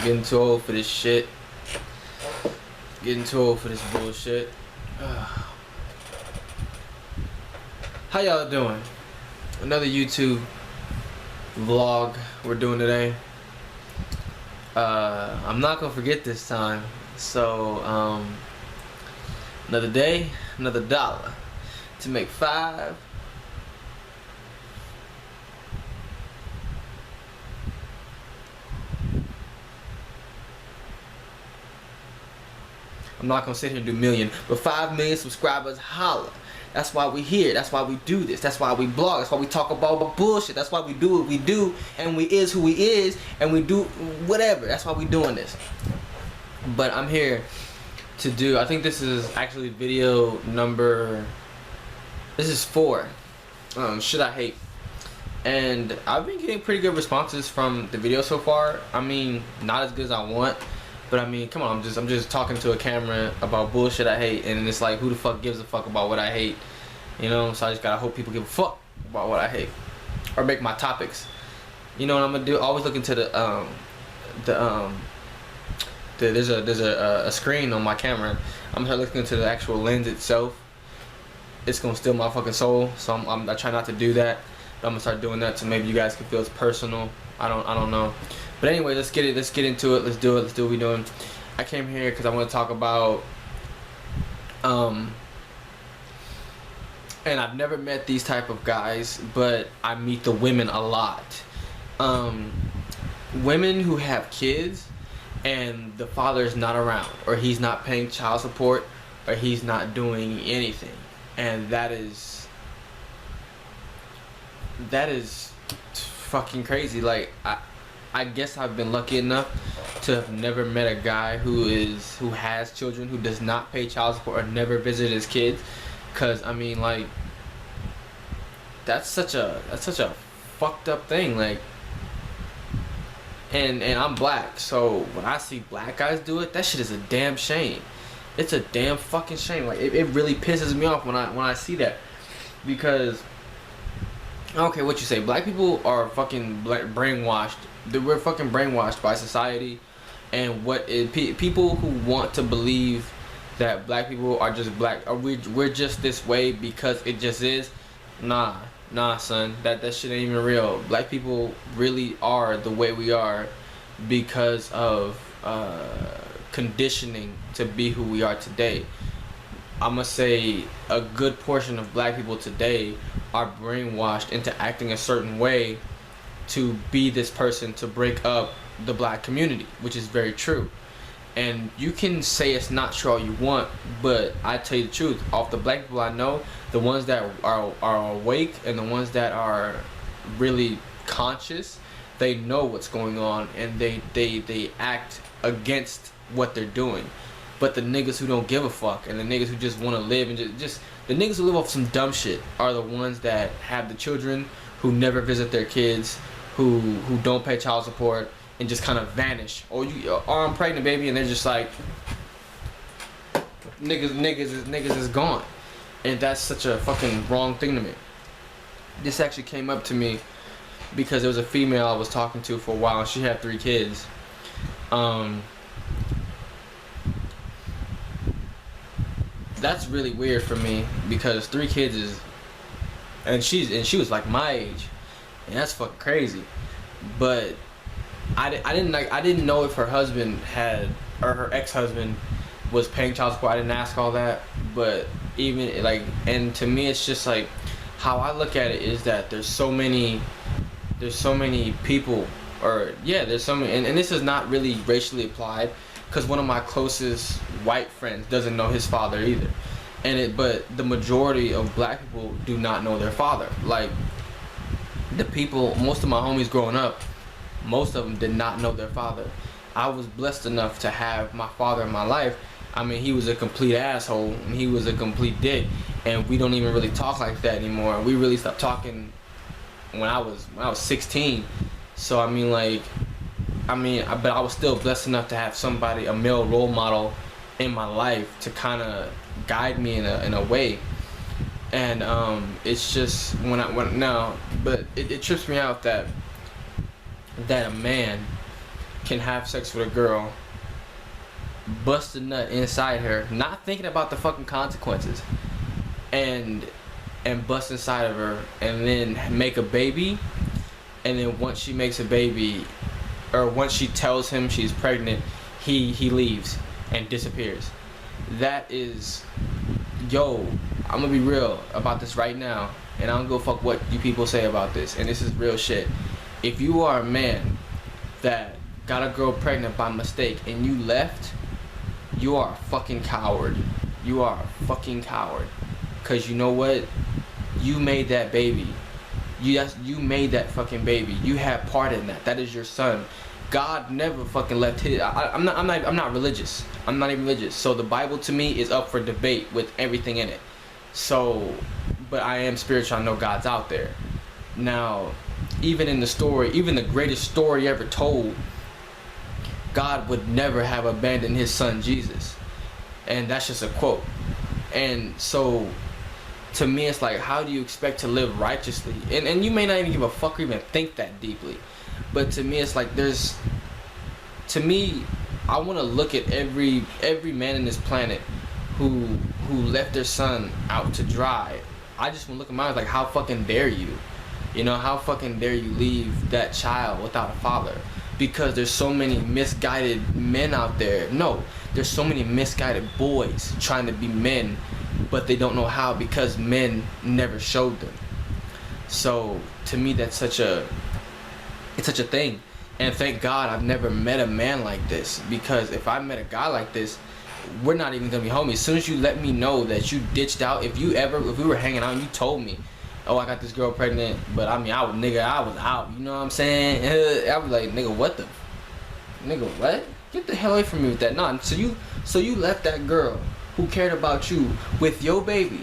Getting too old for this shit. Getting too old for this bullshit. How y'all doing? Another YouTube vlog we're doing today. I'm not gonna forget this time. So another day, another dollar to make $5. I'm not gonna sit here and do million, but 5 million subscribers, holla. That's why we here. That's why we do this. That's why we blog. That's why we talk about bullshit. That's why we do what we do, and we is who we is, and we do whatever. That's why we doing this. But I'm here to do. I think this is actually video number. This is 4. Shit I hate, and I've been getting pretty good responses from the video so far. I mean, not as good as I want. But I mean, come on, I'm just talking to a camera about bullshit I hate, and it's like, who the fuck gives a fuck about what I hate? You know, so I just gotta hope people give a fuck about what I hate, or make my topics. You know what I'm gonna do? Always look into there's a screen on my camera. I'm gonna look into the actual lens itself. It's gonna steal my fucking soul, so I try not to do that. But I'm gonna start doing that so maybe you guys can feel it's personal. I don't know. But anyway, let's get into it. Let's do it. Let's do what we're doing. I came here because I want to talk about and I've never met these type of guys, but I meet the women a lot. Women who have kids and the father's not around, or he's not paying child support, or he's not doing anything. And that is fucking crazy. Like, I guess I've been lucky enough to have never met a guy who has children, who does not pay child support, or never visit his kids. Cause I mean, like, that's such a fucked up thing. Like, and I'm black, so when I see black guys do it, that shit is a damn shame. It's a damn fucking shame. Like, it really pisses me off when I see that, because I don't care what you say, black people are fucking brainwashed. We're fucking brainwashed by society, and people who want to believe that black people are just black, or we're just this way because it just is. Nah, son, that shit ain't even real. Black people really are the way we are because of conditioning to be who we are today. I'ma say a good portion of black people today are brainwashed into acting a certain way to be this person, to break up the black community, which is very true. And you can say it's not true all you want, but I tell you the truth, off the black people I know, the ones that are awake and the ones that are really conscious, they know what's going on, and they act against what they're doing. But the niggas who don't give a fuck, and the niggas who just want to live, and just the niggas who live off some dumb shit, are the ones that have the children who never visit their kids, who don't pay child support, and just kind of vanish. Or I'm pregnant, baby, and they're just like, niggas is gone. And that's such a fucking wrong thing to me. This actually came up to me because there was a female I was talking to for a while, and she had 3 kids. That's really weird for me, because 3 kids is, and she was like my age, and that's fucking crazy. But I didn't know if her husband had, or her ex-husband was paying child support. I didn't ask all that. But even like, and to me it's just like, how I look at it is that there's so many people, or yeah, there's so many, and this is not really racially applied, because one of my closest white friends doesn't know his father either. But the majority of black people do not know their father. Like, most of my homies growing up, most of them did not know their father. I was blessed enough to have my father in my life. I mean, he was a complete asshole, and he was a complete dick, and we don't even really talk like that anymore. We really stopped talking when I was 16. So I mean, but I was still blessed enough to have somebody, a male role model in my life, to kind of guide me in a way. And it's just but it trips me out that a man can have sex with a girl, bust a nut inside her, not thinking about the fucking consequences, and bust inside of her, and then make a baby, and then once she makes a baby, or once she tells him she's pregnant, he leaves and disappears. That is, yo, I'm gonna be real about this right now, and I don't give a fuck what you people say about this, and this is real shit. If you are a man that got a girl pregnant by mistake and you left, you are a fucking coward. You are a fucking coward. Cause you know what? You made that baby. You made that fucking baby. You had part in that. That is your son. God never fucking left his. I'm not religious. I'm not even religious. So the Bible to me is up for debate with everything in it. So, but I am spiritual. I know God's out there. Now, even in the story, even the greatest story ever told, God would never have abandoned his son Jesus. And that's just a quote. And so, to me, it's like, how do you expect to live righteously? And you may not even give a fuck or even think that deeply. But to me, it's like I want to look at every man in this planet who left their son out to dry. I just want to look at mine like, how fucking dare you? You know, how fucking dare you leave that child without a father? Because there's so many misguided men out there. No, there's so many misguided boys trying to be men, but they don't know how because men never showed them. So to me, it's such a thing. And thank God I've never met a man like this, because if I met a guy like this, we're not even gonna be homies. As soon as you let me know that you ditched out, if we were hanging out and you told me, oh, I got this girl pregnant, but I mean, I was out. You know what I'm saying? I was like, nigga, what? Get the hell away from me with that. Nah, so you left that girl who cared about you with your baby,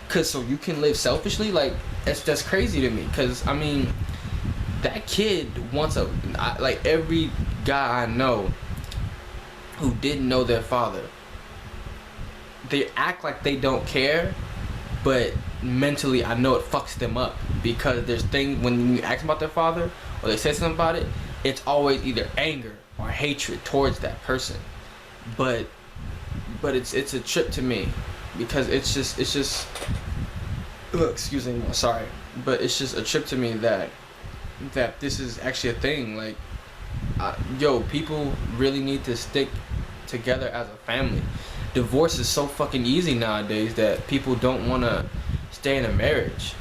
so you can live selfishly? Like, that's crazy to me. Cause I mean, that kid wants like every guy I know who didn't know their father, they act like they don't care, but mentally I know it fucks them up, because there's things when you ask about their father or they say something about it, it's always either anger or hatred towards that person. But it's a trip to me, because it's just excuse me, sorry, but it's just a trip to me that this is actually a thing. Like, yo, people really need to stick together as a family. Divorce is so fucking easy nowadays that people don't want to stay in a marriage.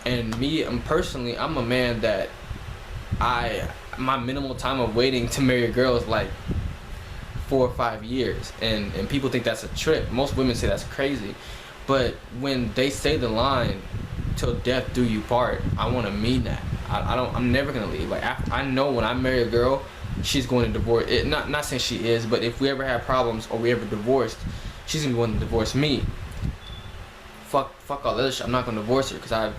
And me, personally, I'm a man that my minimal time of waiting to marry a girl is like 4 or 5 years, and people think that's a trip. Most women say that's crazy, but when they say the line, "till death do you part," I want to mean that. I'm never gonna leave. Like, I know when I marry a girl, she's going to divorce it. Not saying she is, but if we ever have problems or we ever divorced, she's gonna be wanting to divorce me. Fuck all this shit. I'm not gonna divorce her, because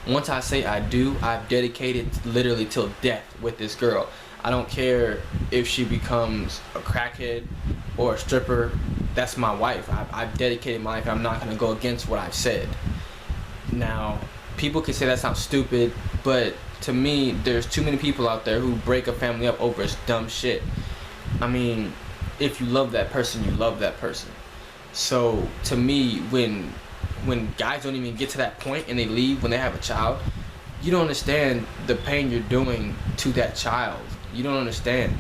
once I say I do, I've dedicated literally till death with this girl. I don't care if she becomes a crackhead or a stripper. That's my wife. I've dedicated my life. I'm not gonna go against what I've said. Now, people can say that sounds stupid, but to me, there's too many people out there who break a family up over dumb shit. I mean, if you love that person, you love that person. So to me, when guys don't even get to that point and they leave when they have a child, you don't understand the pain you're doing to that child. You don't understand.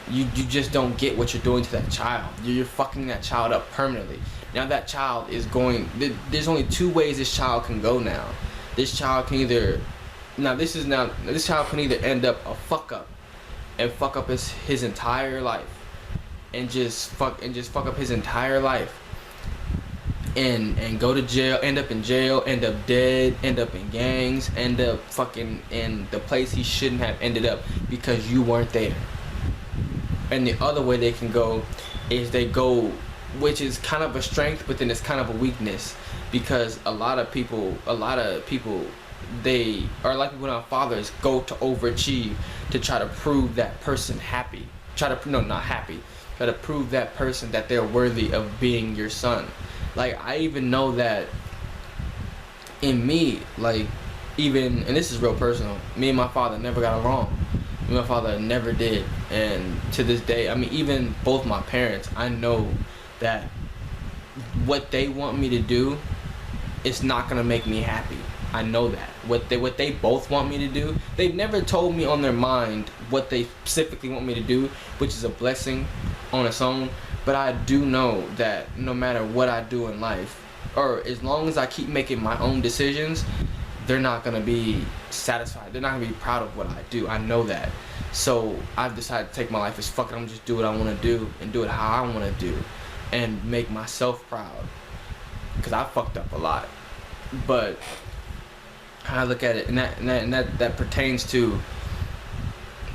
You just don't get what you're doing to that child. You're fucking that child up permanently. Now that child is going, there's only 2 ways this child can go now. This child can either, this child can either end up a fuck up and fuck up his entire life, and just fuck up his entire life, and go to jail, end up in jail, end up dead, end up in gangs, end up fucking in the place he shouldn't have ended up because you weren't there. And the other way they can go is they go, which is kind of a strength, but then it's kind of a weakness, because a lot of people, they are like when our fathers go to overachieve to try to prove that person happy. Try to prove that person that they're worthy of being your son. Like, I even know that in me, like, even, and this is real personal, me and my father never got along. My father never did. And to this day, I mean, even both my parents, I know that what they want me to do is not gonna make me happy. I know that. What they both want me to do, they've never told me on their mind what they specifically want me to do, which is a blessing on its own. But I do know that no matter what I do in life, or as long as I keep making my own decisions, they're not gonna be satisfied. They're not gonna be proud of what I do. I know that. So I've decided to take my life as fuck it. I'm gonna just do what I want to do and do it how I want to do, and make myself proud. Cause I fucked up a lot, but how I look at it, and that pertains to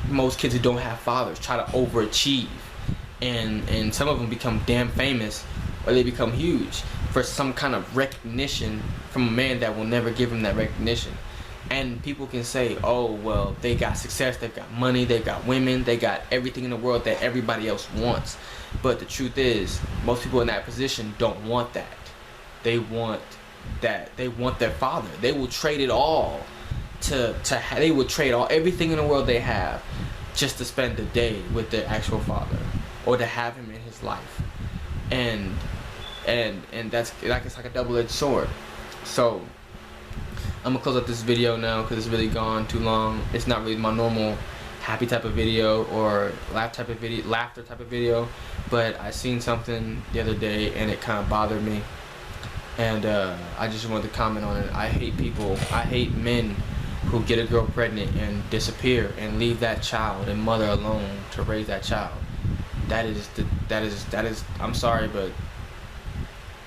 most kids who don't have fathers, try to overachieve, and some of them become damn famous, or they become huge for some kind of recognition from a man that will never give him that recognition. And people can say, oh, well, they got success, they've got money, they've got women, they got everything in the world that everybody else wants. But the truth is, most people in that position don't want that. They want that. They want their father. They will trade it all they will trade everything in the world they have just to spend the day with their actual father, or to have him in his life. And that's like, it's like a double-edged sword. So I'm gonna close up this video now because it's really gone too long. It's not really my normal happy type of video or laughter type of video, but I seen something the other day and it kind of bothered me, and I just wanted to comment on it. I hate men who get a girl pregnant and disappear and leave that child and mother alone to raise that child. That is I'm sorry, but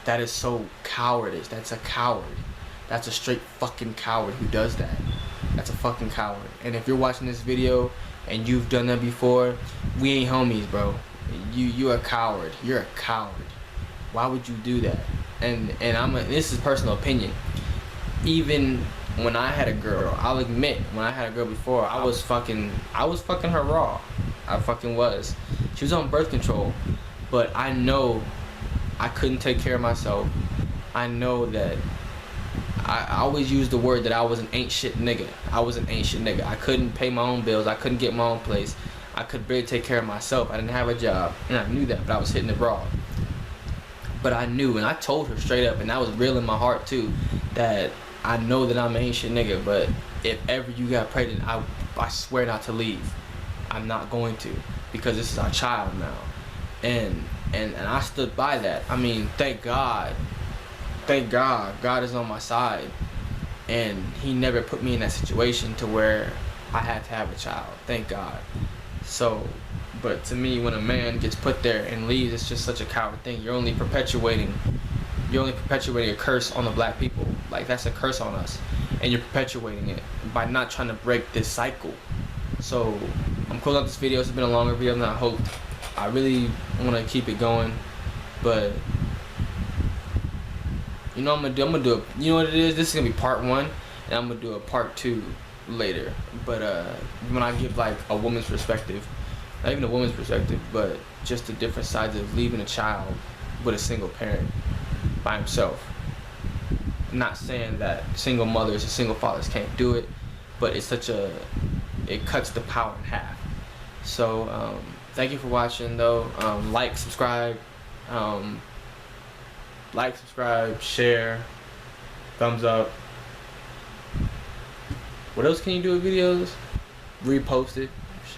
that is so cowardice. That's a coward. That's a straight fucking coward who does that. That's a fucking coward. And if you're watching this video and you've done that before, we ain't homies, bro. You're a coward. You're a coward. Why would you do that? And this is personal opinion. Even when I had a girl, I'll admit, when I had a girl before, I was fucking her raw. I fucking was. She was on birth control, but I know I couldn't take care of myself. I know that I always use the word that I was an ain't shit nigga. I was an ain't shit nigga. I couldn't pay my own bills. I couldn't get my own place. I could barely take care of myself. I didn't have a job, and I knew that, but I was hitting it raw. But I knew, and I told her straight up, and that was real in my heart too, that I know that I'm an ain't shit nigga, but if ever you got pregnant, I swear not to leave. I'm not going to, because this is our child now. And I stood by that. I mean, thank God, God is on my side, and he never put me in that situation to where I had to have a child. Thank God. So, but to me, when a man gets put there and leaves, it's just such a coward thing. You're only perpetuating a curse on the black people. Like, that's a curse on us, and you're perpetuating it by not trying to break this cycle. So I'm closing out this video. It's been a longer video than I hoped. I really want to keep it going, but you know what I'm gonna do you know what it is? This is gonna be part 1, and I'm gonna do a part 2 later. But when I give like a woman's perspective, not even a woman's perspective, but just the different sides of leaving a child with a single parent by himself. I'm not saying that single mothers and single fathers can't do it, but it cuts the power in half. So thank you for watching though. Like, subscribe, share, thumbs up. What else can you do with videos? Repost it.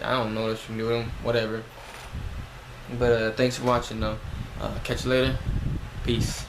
I don't know what else you can do with them. Whatever. But thanks for watching though. Catch you later. Peace.